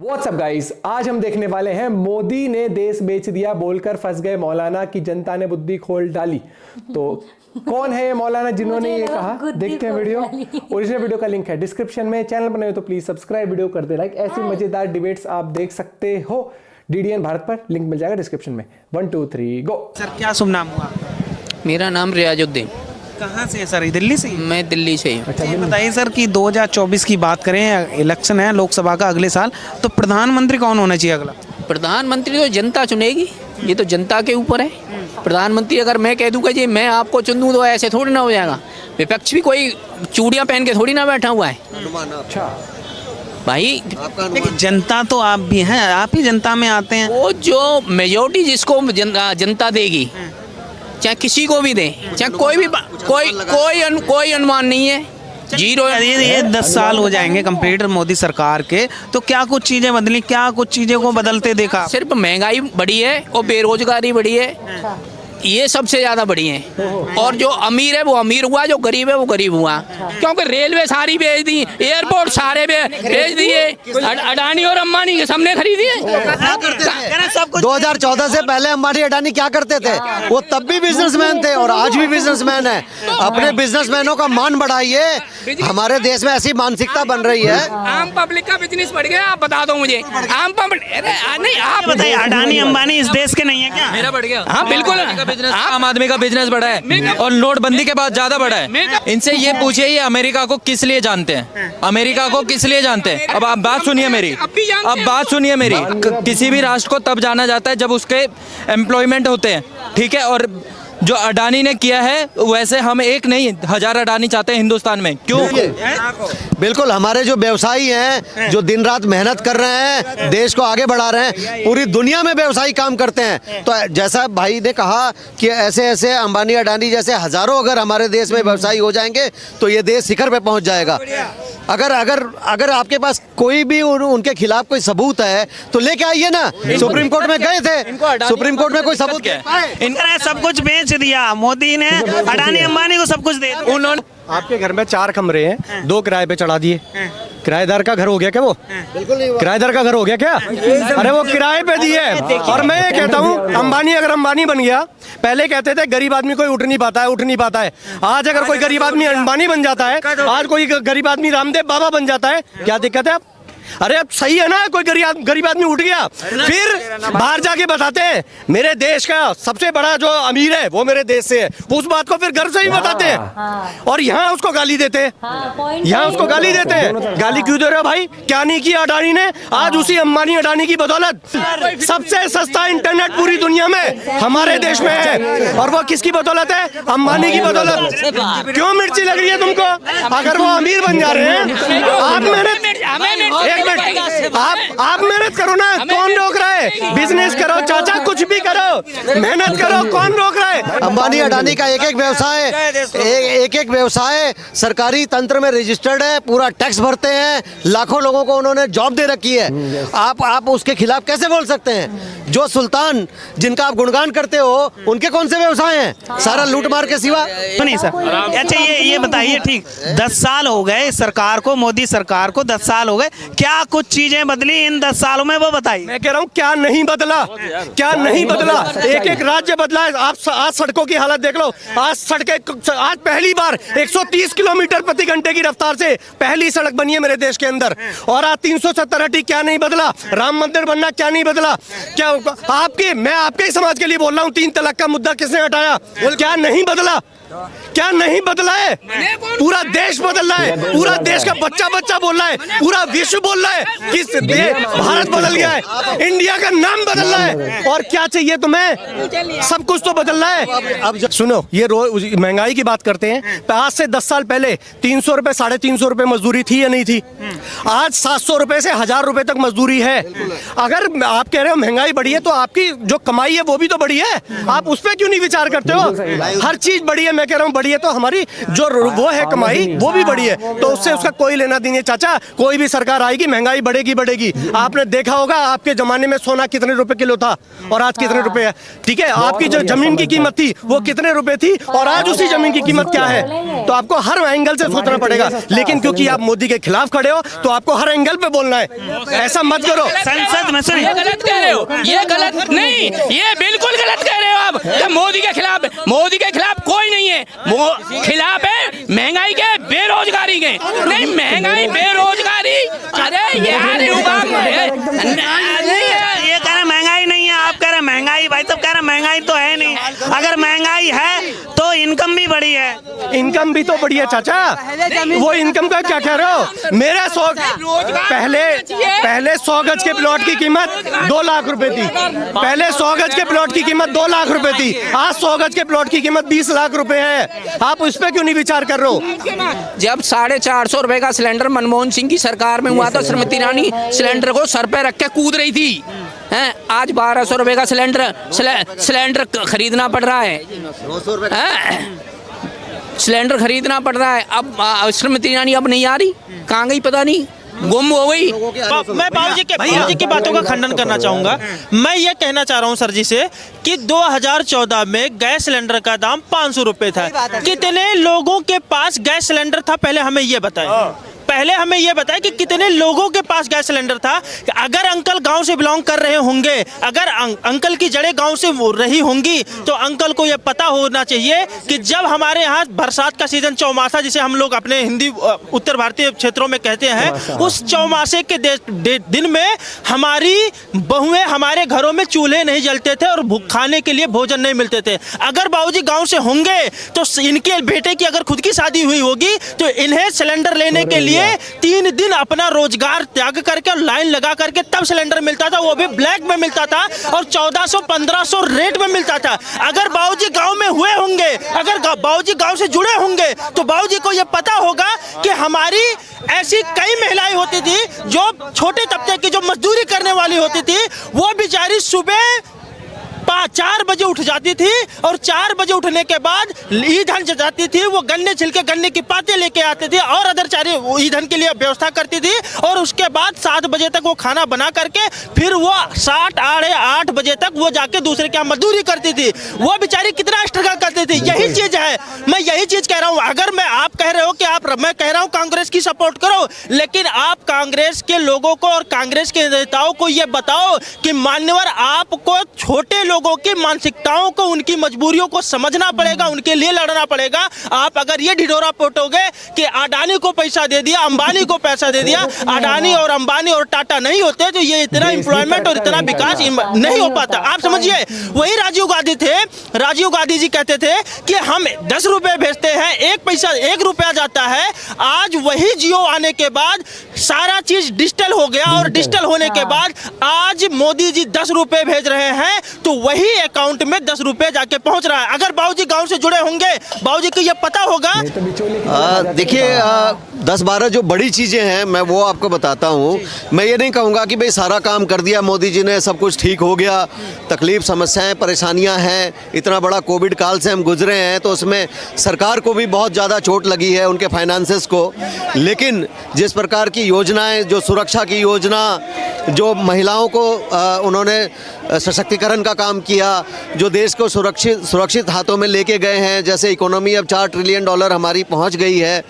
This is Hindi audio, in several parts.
व्हाट्सअप गाइस, आज हम देखने वाले हैं मोदी ने देश बेच दिया बोलकर फंस गए मौलाना की जनता ने बुद्धि खोल डाली। तो कौन है ये मौलाना जिन्होंने ये कहा? देखते हैं वीडियो। ओरिजिनल वीडियो का लिंक है डिस्क्रिप्शन में। चैनल पर नए हो तो प्लीज सब्सक्राइब, वीडियो कर दे लाइक। ऐसी मजेदार डिबेट्स आप देख सकते हो DDN भारत पर, लिंक मिल जाएगा डिस्क्रिप्शन में। 1 2 3 गो। सर क्या शुभ नाम हुआ? मेरा नाम रियाजुद्दीन। कहाँ से है सर? दिल्ली से? मैं दिल्ली से हूँ। अच्छा, ये बताइए सर कि 2024 की बात करें, इलेक्शन है लोकसभा का अगले साल, तो प्रधानमंत्री कौन होना चाहिए अगला? प्रधानमंत्री तो जनता चुनेगी, ये तो जनता के ऊपर है। प्रधानमंत्री अगर मैं कह दूंगा जी मैं आपको चुन दूँ तो ऐसे थोड़ी ना हो जाएगा। विपक्ष भी कोई चूड़ियाँ पहन के थोड़ी ना बैठा हुआ है। अच्छा भाई जनता तो आप भी हैं, आप ही जनता में आते हैं। वो जो मेजोरिटी जिसको जनता देगी, चाहे किसी को भी दे, चाहे कोई भी, कोई अनुमान नहीं है। जीरो। ये 10 साल हो जाएंगे कंप्लीट मोदी सरकार के, तो क्या कुछ चीजें बदली, क्या कुछ चीजें को बदलते देखा? सिर्फ महंगाई बढ़ी है और बेरोजगारी बढ़ी है, ये सबसे ज्यादा बढ़ी है। और जो अमीर है वो अमीर हुआ, जो गरीब है वो गरीब हुआ। क्योंकि रेलवे सारी बेच दी, एयरपोर्ट सारे बेच दिए, अडानी और अंबानी के सबने खरीदी है। 2014 से पहले अंबानी अडानी क्या करते थे? वो तब भी बिजनेसमैन थे और आज भी बिजनेसमैन है। अपने बिजनेसमैनों का मान बढ़ाइए। हमारे देश में ऐसी मानसिकता बन रही है। आम पब्लिक का बिजनेस बढ़ गया। आप बता दो मुझे, आम पब्लिक नहीं, आप बताइए, अडानी अंबानी इस देश के नहीं है क्या? मेरा बढ़ गया। हाँ बिल्कुल, आम आदमी का बिजनेस बढ़ा है और नोटबंदी के बाद ज्यादा बढ़ा है। इनसे ये पूछिए ये अमेरिका को किस लिए जानते हैं, अमेरिका को किस लिए जानते हैं। अब आप बात सुनिए मेरी, अब बात सुनिए मेरी। किसी भी राष्ट्र को तब जाना जाता है जब उसके एम्प्लॉयमेंट होते हैं, ठीक है। और जो अडानी ने किया है वैसे हम एक नहीं 1000 अडानी चाहते हैं हिंदुस्तान में। क्यों? बिल्कुल, हमारे जो व्यवसायी हैं, जो दिन रात मेहनत कर रहे हैं, देश को आगे बढ़ा रहे हैं, पूरी दुनिया में व्यवसायी काम करते हैं। तो जैसा भाई ने कहा कि ऐसे ऐसे अंबानी अडानी जैसे हजारों अगर हमारे देश में व्यवसायी हो जाएंगे तो ये देश शिखर पे पहुंच जाएगा। अगर आपके पास कोई भी उनके खिलाफ कोई सबूत है तो लेके आइए ना। सुप्रीम कोर्ट में गए थे, सुप्रीम कोर्ट में कोई सबूत क्या है? इन्होंने सब कुछ बेच दिया मोदी ने, अडानी अंबानी को सब कुछ दे दिया। उन्होंने आपके घर में 4 कमरे हैं, 2 किराए पे चढ़ा दिए। किराएदार का घर हो गया क्या? वो किराएदार का घर हो गया क्या? अरे वो किराए पे दिए। और मैं ये कहता हूँ, अंबानी अगर अंबानी बन गया, पहले कहते थे गरीब आदमी कोई उठ नहीं पाता है। आज अगर कोई गरीब आदमी अंबानी बन जाता है, आज कोई गरीब आदमी रामदेव बाबा बन जाता है, क्या दिक्कत है? अरे अब सही है ना, कोई गरीब आदमी उठ गया, फिर बाहर जाके बताते हैं मेरे देश का सबसे बड़ा जो अमीर है वो मेरे देश से है। उस बात को फिर गर्व से ही बताते हैं और यहाँ उसको गाली देते हैं। गाली क्यों दे रहे हो भाई? क्या नहीं किया अडानी ने? आज उसी अंबानी अडानी की बदौलत सबसे सस्ता इंटरनेट पूरी दुनिया में हमारे देश में है। और वो किसकी बदौलत है? अंबानी की बदौलत। क्यों मिर्ची लग रही है तुमको? अगर वो अमीर बन जा रहे हैं, आप मेहनत करो ना, कौन रोक रहा है? बिजनेस करो चाचा, कुछ भी करो, मेहनत करो, कौन रोक रहा है? अंबानी अडानी का एक एक व्यवसाय सरकारी तंत्र में रजिस्टर्ड है, पूरा टैक्स भरते हैं, लाखों लोगों को उन्होंने जॉब दे रखी है। आप उसके खिलाफ कैसे बोल सकते हैं? जो सुल्तान जिनका आप गुणगान करते हो, उनके कौन से व्यवसाय हैं? सारा लूट मार के सिवा नहीं सर। अच्छा ये बताइए, ठीक 10 साल हो गए सरकार को, मोदी सरकार को 10 साल हो गए, क्या कुछ चीजें बदली इन 10 सालों में वो बताइए। मैं कह रहा हूँ क्या नहीं बदला, क्या नहीं बदला? एक राज्य बदला है। आप आज सड़कों की हालत देख लो। आज पहली बार 130 किलोमीटर प्रति घंटे की रफ्तार से पहली सड़क बनी है मेरे देश के अंदर। और आज 370 हटी, क्या नहीं बदला? राम मंदिर बनना क्या नहीं बदला? क्या मैं आपके ही समाज के लिए बोल रहा हूँ, 3 तलाक का मुद्दा किसने हटाया? क्या नहीं बदला? क्या नहीं बदला है? पूरा देश बदल रहा है, पूरा देश का बच्चा बोल रहा है, पूरा विश्व बोल रहा है कि भारत बदल गया है, इंडिया का नाम बदल रहा है। और क्या चाहिए तुम्हें? सब कुछ तो बदल रहा है। अब सुनो, ये रोज महंगाई की बात करते हैं। आज से 10 साल पहले 300 रुपए 350 रुपए मजदूरी थी या नहीं थी? आज 700 रुपए से 1000 रुपए तक मजदूरी है। अगर आप कह रहे हो महंगाई बढ़ी है, तो आपकी जो कमाई है वो भी तो बढ़ी है। आप उस पर क्यों नहीं विचार करते हो? हर चीज बढ़ी है। मैं कह रहा हूँ बढ़ी है तो हमारी जो वो है कमाई वो भी बढ़ी है, तो उससे उसका कोई लेना देना चाचा। कोई भी सरकार आएगी महंगाई बढ़ेगी। आपने देखा होगा आपके जमाने में सोना कितने रुपए किलो था और आज कितने रुपए है? ठीक है, आपकी जो जमीन की कीमत थी वो कितने रुपए थी और आज उसी जमीन की कीमत क्या है? तो आपको हर एंगल से सोचना पड़ेगा। लेकिन क्योंकि आप मोदी के खिलाफ खड़े हो तो आपको हर एंगल पे बोलना है, ऐसा मत करो। संसद में ये गलत कह रहे हो, ये गलत नहीं, ये बिल्कुल गलत कह रहे हो आप। जब मोदी के खिलाफ कोई नहीं है, खिलाफ है महंगाई के, बेरोजगारी के। नहीं, महंगाई बेरोजगारी, अरे यार ये कह रहे महंगाई नहीं है, आप कह रहे महंगाई, भाई साहब कह रहे महंगाई तो है नहीं। अगर महंगाई है तो इनकम भी बढ़ी है। इनकम भी तो बढ़ी है चाचा, वो इनकम का क्या कह रहे हो? मेरा पहले 100 गज के प्लॉट की कीमत 2 लाख रुपए थी। पहले 100 गज के प्लॉट की कीमत 2 लाख रुपए थी, आज 100 गज के प्लॉट की कीमत 20 लाख रुपए है। आप उस पर क्यों नहीं विचार कर रहे हो? जब 450 रुपए का सिलेंडर मनमोहन सिंह की सरकार में हुआ तो श्रीमती ईरानी सिलेंडर को सर पे रख के कूद रही थी। हैं, आज 1200 रुपए का सिलेंडर खरीदना पड़ रहा है, सिलेंडर खरीदना पड़ रहा है। अब श्रीमती ईरानी अब नहीं आ रही, कहाँ गई पता नहीं, गुम हो गई। मैं बाबूजी की बातों का खंडन करना चाहूंगा। मैं ये कहना चाह रहा हूं सर जी से कि 2014 में गैस सिलेंडर का दाम 500 रुपए था। कितने लोगों के पास गैस सिलेंडर था, पहले हमें ये बताएं। पहले हमें यह बताएं कि कितने लोगों के पास गैस सिलेंडर था। अगर अंकल गांव से बिलोंग कर रहे होंगे, अगर अंकल की जड़ें गांव से रही होंगी, तो अंकल को यह पता होना चाहिए कि जब हमारे यहाँ बरसात का सीजन, चौमासा जिसे हम लोग अपने हिंदी उत्तर भारतीय क्षेत्रों में कहते हैं, उस चौमासे के दिन में हमारी बहुएं हमारे घरों में चूल्हे नहीं जलते थे और खाने के लिए भोजन नहीं मिलते थे। अगर बाबूजी गाँव से होंगे तो इनके बेटे की अगर खुद की शादी हुई होगी तो इन्हें सिलेंडर लेने के लिए 3 दिन अपना रोजगार त्याग करके और लाइन लगा करके तब सिलेंडर मिलता था, वो भी ब्लैक में मिलता था और 1400-1500 रेट में मिलता था। अगर बाबूजी गांव में हुए होंगे, अगर बाबूजी गांव से जुड़े होंगे तो बाबूजी को ये पता होगा कि हमारी ऐसी कई महिलाएं होती थी जो छोटे तबके की, जो मजदूरी करने वाली होती थी, वो बेचारी सुबह 4 बजे उठ जाती थी और 4 बजे उठने के बाद ईंधन जाती थी, वो गन्ने छिलके, गन्ने की पाते लेके आते थे और अदर चारे ईंधन के लिए व्यवस्था करती थी। और उसके बाद 7 बजे तक वो खाना बना करके फिर वो 8 बजे तक वो जाके दूसरे के यहाँ मजदूरी करती थी। वो बेचारी कितना स्ट्रगल करती थी। यही चीज है, मैं यही चीज कह रहा हूँ। अगर आप कह रहे हो कि मैं कह रहा हूँ कांग्रेस की सपोर्ट करो, लेकिन आप कांग्रेस के लोगों को और कांग्रेस के नेताओं को ये बताओ कि मान्यवर, आपको छोटे लोगों की मानसिकताओं को, उनकी मजबूरियों को समझना पड़ेगा, उनके लिए लड़ना पड़ेगा। आप अगर ये ढिढोरा पोटोगे कि अडानी को पैसा दे दिया, अंबानी को पैसा दे दिया, अडानी और अंबानी और टाटा नहीं होते तो ये इतना एम्प्लॉयमेंट और इतना विकास नहीं हो पाता। आप समझिए, वही राजीव गांधी थे। राजीव गांधी जी कहते थे कि हम 10 रुपए भेजते हैं, 1 रुपया जाता है। आज वही जियो आने के बाद सारा चीज डिजिटल हो गया और डिजिटल होने के बाद आज मोदी जी 10 रुपए भेज रहे हैं तो वही अकाउंट में 10 रुपए जाके पहुंच रहा है। अगर बाबूजी गांव से जुड़े होंगे, बाबूजी को ये पता होगा। देखिए 10-12 जो बड़ी चीज़ें हैं मैं वो आपको बताता हूँ। मैं ये नहीं कहूँगा कि भाई सारा काम कर दिया मोदी जी ने, सब कुछ ठीक हो गया। तकलीफ, समस्याएं, परेशानियां हैं। इतना बड़ा कोविड काल से हम गुजरे हैं तो उसमें सरकार को भी बहुत ज़्यादा चोट लगी है, उनके फाइनेंसेस को। लेकिन जिस प्रकार की योजनाएं, जो सुरक्षा की योजना, जो महिलाओं को उन्होंने सशक्तिकरण का काम किया, जो देश को सुरक्षित हाथों में लेके गए हैं, जैसे इकोनॉमी अब $4 ट्रिलियन हमारी पहुंच गई है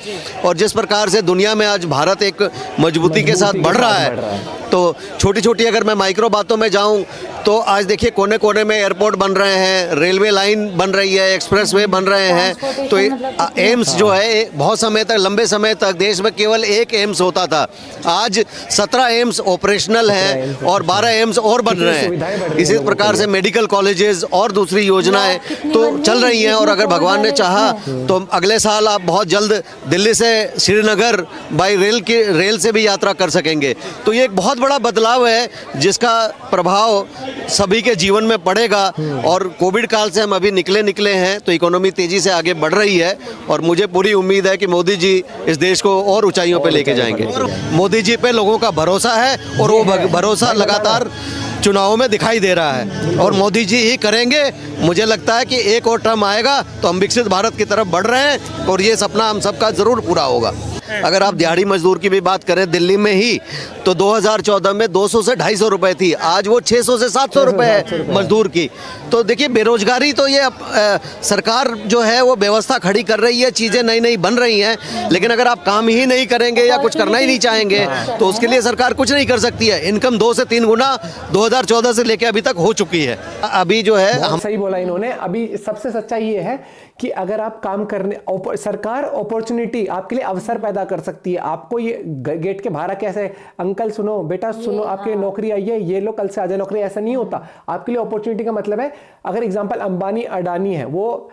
और जिस प्रकार से दुनिया में आज भारत एक मजबूती के साथ बढ़ रहा है। तो छोटी छोटी अगर मैं माइक्रो बातों में जाऊं तो आज देखिए कोने कोने में एयरपोर्ट बन रहे हैं, रेलवे लाइन बन रही है, एक्सप्रेसवे बन रहे हैं। तो एम्स जो है, बहुत समय तक, लंबे समय तक देश में केवल 1 एम्स होता था, आज 17 एम्स ऑपरेशनल हैं और 12 एम्स और बन रहे हैं। इसी प्रकार से मेडिकल कॉलेजेस और दूसरी योजनाएं तो चल रही हैं। और अगर भगवान ने चाहा तो अगले साल आप बहुत जल्द दिल्ली से श्रीनगर बाई रेल से भी यात्रा कर सकेंगे। तो ये एक बहुत बड़ा बदलाव है जिसका प्रभाव सभी के जीवन में पड़ेगा। और कोविड काल से हम अभी निकले हैं तो इकोनॉमी तेजी से आगे बढ़ रही है और मुझे पूरी उम्मीद है कि मोदी जी इस देश को और ऊंचाइयों पे लेके जाएंगे। मोदी जी पे लोगों का भरोसा है और वो भरोसा लगातार चुनावों में दिखाई दे रहा है और मोदी जी ही करेंगे। मुझे लगता है कि एक और टर्म आएगा तो हम विकसित भारत की तरफ बढ़ रहे हैं और ये सपना हम सबका जरूर पूरा होगा। अगर आप दिहाड़ी मजदूर की भी बात करें दिल्ली में ही, तो 2014 में 200 से 250 रुपए थी, आज वो 600 से 700 रुपए है मजदूर की। तो देखिए बेरोजगारी तो ये सरकार जो है वो व्यवस्था खड़ी कर रही है, चीजें नई नई बन रही हैं, लेकिन अगर आप काम ही नहीं करेंगे या कुछ करना ही नहीं चाहेंगे तो उसके लिए सरकार कुछ नहीं कर सकती है। इनकम 2 से 3 गुना 2014 से लेकर अभी तक हो चुकी है। अभी जो है हम सही बोला इन्होंने। अभी सबसे सच्चाई ये है कि अगर आप काम करने, सरकार अपॉर्चुनिटी आपके लिए अवसर पैदा कर सकती है। आपको ये गेट के बाहर कैसे अंकल सुनो बेटा सुनो आपके नौकरी आई है, ये लो कल से आ जाए नौकरी, ऐसा नहीं होता। आपके लिए अपॉर्चुनिटी का मतलब है, अगर एग्जांपल अंबानी अडानी है, वो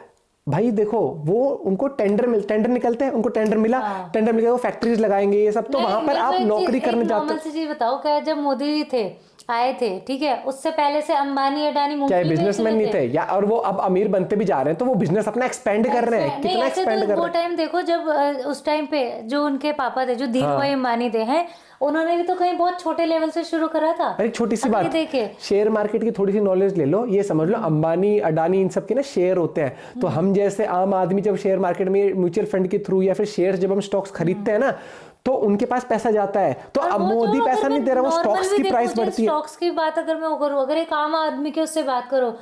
भाई देखो वो उनको टेंडर निकलते हैं, उनको टेंडर मिला, टेंडर मिल गया, वो फैक्ट्रीज लगाएंगे ये सब, तो वहां पर आप नौकरी करने जाते हो। चीज बताओ, क्या जब मोदी जी थे आए थे, ठीक है, उससे पहले से अंबानी अडानी क्या बिजनेसमैन नहीं थे या, और वो अब अमीर बनते भी जा रहे हैं, तो वो बिजनेस अपना एक्सपेंड कर रहे हैं, कितना एक्सपेंड कर रहे हैं। वो टाइम देखो जब उस टाइम पे जो उनके पापा थे, जो धीरू भाई अंबानी थे हैं, उन्होंने भी तो कहीं बहुत छोटे लेवल से शुरू करा था। अरे छोटी सी बात, शेयर मार्केट की थोड़ी सी नॉलेज ले लो, ये समझ लो अंबानी अडानी इन सब के ना शेयर होते हैं, तो हम जैसे आम आदमी जब शेयर मार्केट में म्यूचुअल फंड के थ्रू या फिर शेयर जब हम स्टॉक्स खरीदते हैं ना, तो उनके पास पैसा जाता है, तो अब मोदी पैसा नहीं दे रहा, वो स्टॉक्स की प्राइस बढ़ती है। स्टॉक्स की बात अगर मैं करूं, अगर एक आम आदमी के उससे बात करो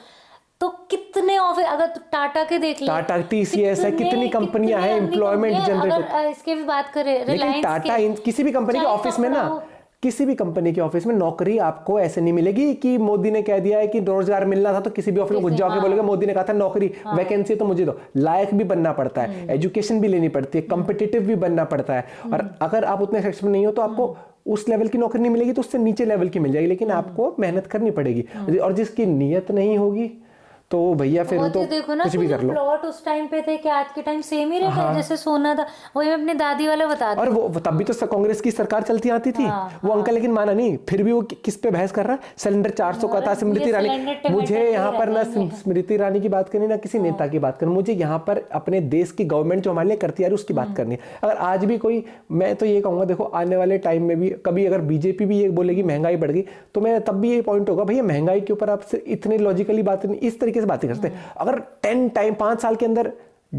तो कितने ऑफिस, अगर टाटा के देख ले, टाटा टीसीएस है, कितनी कंपनियां हैं एम्प्लॉयमेंट जनरेट, इसके भी बात करें, लेकिन टाटा किसी भी कंपनी के ऑफिस में ना, किसी भी कंपनी के ऑफिस में नौकरी आपको ऐसे नहीं मिलेगी कि मोदी ने कह दिया है कि रोजगार मिलना था तो किसी भी ऑफिस में घुस जाओ के बोलेगा मोदी ने कहा था नौकरी वैकेंसी तो मुझे दो। लायक भी बनना पड़ता है, एजुकेशन भी लेनी पड़ती है, कॉम्पिटिटिव भी बनना पड़ता है, और अगर आप उतने सक्षम नहीं हो तो आपको उस लेवल की नौकरी नहीं मिलेगी, तो उससे नीचे लेवल की मिल जाएगी, लेकिन आपको मेहनत करनी पड़ेगी, और जिसकी नीयत नहीं होगी तो भैया फिर तो देखो ना, कुछ भी कर लो। प्लॉट उस टाइम पे थे कि आज के टाइम सेम ही रहता है, जैसे सोना था, वही मैं अपनी दादी वाला बता दूं। और वो तब भी तो कांग्रेस की सरकार चलती आती थी, वो अंकल लेकिन माना नहीं, फिर भी वो किस पे बहस कर रहा है, सिलेंडर 400 का था, स्मृति ईरानी, मुझे यहाँ पर ना स्मृति ईरानी की बात करनी ना किसी नेता की बात करनी, मुझे यहाँ पर अपने देश की गवर्नमेंट जो हमारे लिए करती है उसकी बात करनी है। अगर आज भी कोई, मैं तो ये कहूंगा देखो आने वाले टाइम में भी कभी अगर बीजेपी भी ये बोलेगी महंगाई बढ़ गई, तो मैं तब भी ये पॉइंट होगा भैया महंगाई के ऊपर आप इतनी लॉजिकली बात इस तरीके से बातें करते हैं। अगर 5 साल के अंदर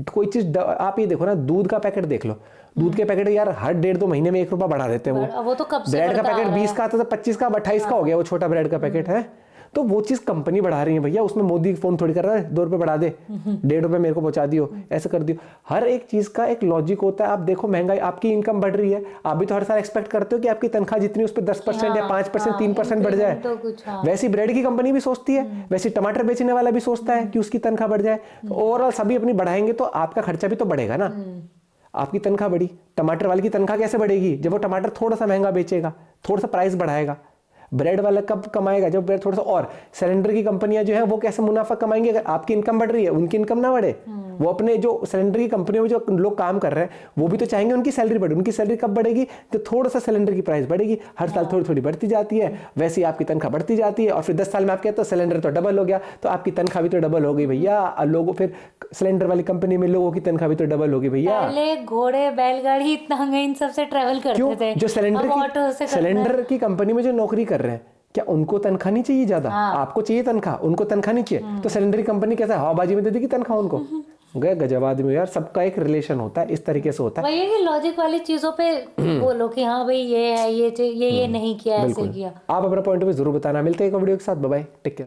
कोई चीज, आप ये देखो ना, दूध का पैकेट देख लो, दूध के पैकेट यार हर 1.5-2 महीने में 1 रुपया बढ़ा देते हैं। वो तो कब से ब्रेड का पैकेट 20 का आता था, 25 का 28 का हो गया, वो छोटा ब्रेड का पैकेट है, तो वो चीज कंपनी बढ़ा रही है भैया, उसमें मोदी फोन थोड़ी कर रहा है 2 रुपए बढ़ा दे, 1.5 रुपए मेरे को पहुंचा दियो, ऐसा कर दियो। हर एक चीज का एक लॉजिक होता है। आप देखो महंगाई, आपकी इनकम बढ़ रही है, आप भी तो हर साल एक्सपेक्ट करते हो कि आपकी तनख्वाह जितनी उस पर 10% या 5% 3% बढ़ जाए, वैसी ब्रेड की कंपनी भी सोचती है, वैसे टमाटर बेचने वाला भी सोचता है कि उसकी तनख्वाह बढ़ जाए। ओवरऑल सभी अपनी बढ़ाएंगे तो आपका खर्चा भी तो बढ़ेगा ना। आपकी तनख्वाह बढ़ी, टमाटर वाले की तनख्वाह कैसे बढ़ेगी, जब वो टमाटर थोड़ा सा महंगा बेचेगा, थोड़ा सा प्राइस बढ़ाएगा। ब्रेड वाला कब कमाएगा, जब ब्रेड थोड़ा सा, और सिलेंडर की कंपनियां जो है वो कैसे मुनाफा कमाएंगे, अगर आपकी इनकम बढ़ रही है उनकी इनकम ना बढ़े। वो अपने जो सिलेंडर की कंपनियों में जो लोग काम कर रहे हैं वो भी तो चाहेंगे उनकी सैलरी बढ़े, उनकी सैलरी कब बढ़ेगी, तो थोड़ा सा सिलेंडर की प्राइस बढ़ेगी, हर साल थोड़ी थोड़ी बढ़ती जाती है, वैसे ही आपकी तनख्वाह बढ़ती जाती है, और फिर 10 साल में आप कहते हो सिलेंडर तो डबल हो गया, तो आपकी तनख्वाह भी तो डबल हो गई भैया। लोगों, फिर सिलेंडर वाली कंपनी में लोगों की तनख्वाह भी तो डबल होगी भैया। पहले घोड़े बैलगाड़ी इतना इन सबसे ट्रेवल करते थे, जो सिलेंडर की कंपनी में जो नौकरी कर रहे हैं, क्या उनको तनख्वाह नहीं चाहिए ज्यादा? आपको चाहिए तनख्वाह, उनको तनख्वाह नहीं चाहिए, तो सिलेंडर की कंपनी कैसा हवाबाजी में दे देगी तनख्वाह उनको? गए गजब आदमी यार, सबका एक रिलेशन होता है, इस तरीके से होता है। वही है कि लॉजिक वाली चीजों पे बोलो कि हाँ भाई ये है, ये नहीं किया, ऐसे किया। आप अपना पॉइंट ऑफ व्यू जरूर बताना। मिलते हैं एक वीडियो के साथ, बाय बाय, टेक केयर।